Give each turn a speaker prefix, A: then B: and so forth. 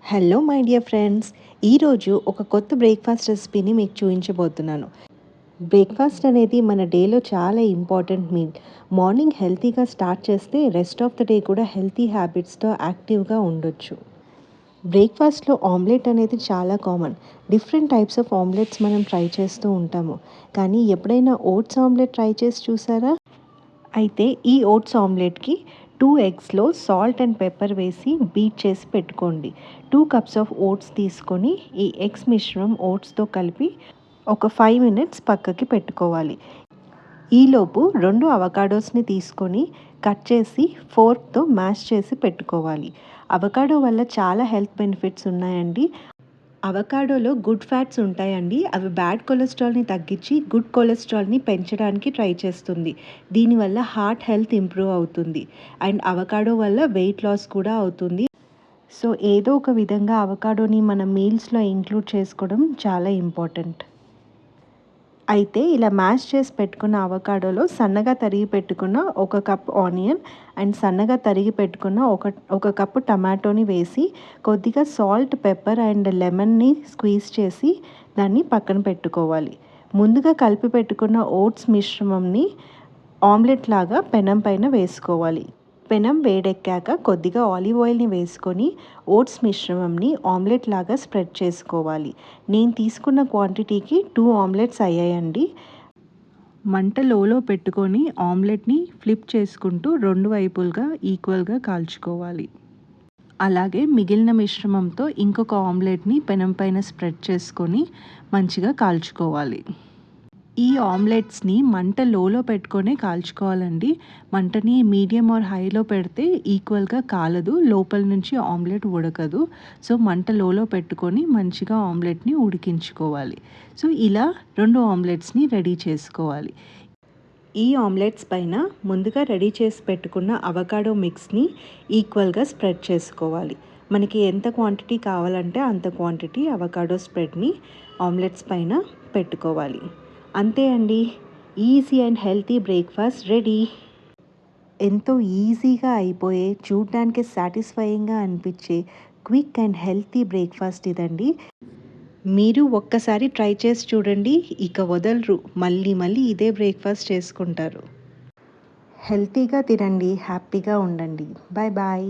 A: Hello my dear friends, ఈరోజు ఒక కొత్త బ్రేక్ఫాస్ట్ రెసిపీని మీకు చూపించబోతున్నాను. బ్రేక్ఫాస్ట్ అనేది మన డేలో చాలా ఇంపార్టెంట్ మీల్. మార్నింగ్ హెల్తీగా స్టార్ట్ చేస్తే రెస్ట్ ఆఫ్ ద డే కూడా హెల్తీ హ్యాబిట్స్తో యాక్టివ్గా ఉండొచ్చు. బ్రేక్ఫాస్ట్లో ఆమ్లెట్ అనేది చాలా common. Different types of omelettes మనం ట్రై చేస్తూ ఉంటాము. కానీ ఎప్పుడైనా ఓట్స్ ఆమ్లెట్ ట్రై చేసి చూసారా? అయితే ఈ ఓట్స్ ఆమ్లెట్కి 2 ఎగ్స్లో సాల్ట్ అండ్ పెప్పర్ వేసి బీట్ చేసి పెట్టుకోండి. 2 కప్స్ ఆఫ్ ఓట్స్ తీసుకొని ఈ ఎగ్స్ మిశ్రమం ఓట్స్తో కలిపి ఒక 5 మినిట్స్ పక్కకి పెట్టుకోవాలి. ఈలోపు 2 అవకాడోస్ని తీసుకొని కట్ చేసి ఫోర్క్తో మ్యాష్ చేసి పెట్టుకోవాలి. అవకాడో వల్ల చాలా హెల్త్ బెనిఫిట్స్ ఉన్నాయండి. అవకాడోలో గుడ్ ఫ్యాట్స్ ఉంటాయండి. అవి బ్యాడ్ కొలెస్ట్రాల్ని తగ్గించి గుడ్ కొలెస్ట్రాల్ని పెంచడానికి ట్రై చేస్తుంది. దీనివల్ల హార్ట్ హెల్త్ ఇంప్రూవ్ అవుతుంది అండ్ అవకాడో వల్ల వెయిట్ లాస్ కూడా అవుతుంది. సో ఏదో ఒక విధంగా అవకాడోని మన మీల్స్లో ఇంక్లూడ్ చేసుకోవడం చాలా ఇంపార్టెంట్. అయితే ఇలా మ్యాష్ చేసి పెట్టుకున్న అవకాడోలో సన్నగా తరిగి పెట్టుకున్న 1 కప్ ఆనియన్ అండ్ సన్నగా తరిగి పెట్టుకున్న ఒక కప్పు టమాటోని వేసి కొద్దిగా సాల్ట్, పెప్పర్ అండ్ లెమన్ని స్క్వీజ్ చేసి దాన్ని పక్కన పెట్టుకోవాలి. ముందుగా కలిపి పెట్టుకున్న ఓట్స్ మిశ్రమంని ఆమ్లెట్ లాగా పెనం పైన వేసుకోవాలి. పెనం వేడెక్కాక కొద్దిగా ఆలివ్ ఆయిల్ని వేసుకొని ఓట్స్ మిశ్రమంని ఆమ్లెట్ లాగా స్ప్రెడ్ చేసుకోవాలి. నేను తీసుకున్న క్వాంటిటీకి 2 ఆమ్లెట్స్ అయ్యాయండి. మంట లోలో పెట్టుకొని ఆమ్లెట్ని ఫ్లిప్ చేసుకుంటూ 2 వైపులుగా ఈక్వల్గా కాల్చుకోవాలి. అలాగే మిగిలిన మిశ్రమంతో ఇంకొక ఆమ్లెట్ని పెనం పైన స్ప్రెడ్ చేసుకొని మంచిగా కాల్చుకోవాలి. ఈ ఆమ్లెట్స్ని మంట లోలో పెట్టుకొని కాల్చుకోవాలండి. మంటని మీడియం ఆర్ హైలో పెడితే ఈక్వల్గా కాలదు, లోపల నుంచి ఆమ్లెట్ ఉడకదు. సో మంట లోలో పెట్టుకొని మంచిగా ఆమ్లెట్ని ఉడికించుకోవాలి. సో ఇలా 2 ఆమ్లెట్స్ని రెడీ చేసుకోవాలి. ఈ ఆమ్లెట్స్ పైన ముందుగా రెడీ చేసి పెట్టుకున్న అవకాడో మిక్స్ని ఈక్వల్గా స్ప్రెడ్ చేసుకోవాలి. మనకి ఎంత క్వాంటిటీ కావాలంటే అంత క్వాంటిటీ అవకాడో స్ప్రెడ్ని ఆమ్లెట్స్ పైన పెట్టుకోవాలి. అంతే అండి, easy and healthy breakfast ready. ఎంతో ఈజీగా అయిపోయే, చూడడానికి సాటిస్ఫైయింగ్గా అనిపించే క్విక్ అండ్ హెల్తీ బ్రేక్ఫాస్ట్ ఇదండి. మీరు ఒక్కసారి ట్రై చేసి చూడండి, ఇక వదలరు. మళ్ళీ ఇదే బ్రేక్ఫాస్ట్ చేసుకుంటారు. హెల్తీగా తినండి, హ్యాపీగా ఉండండి. Bye bye.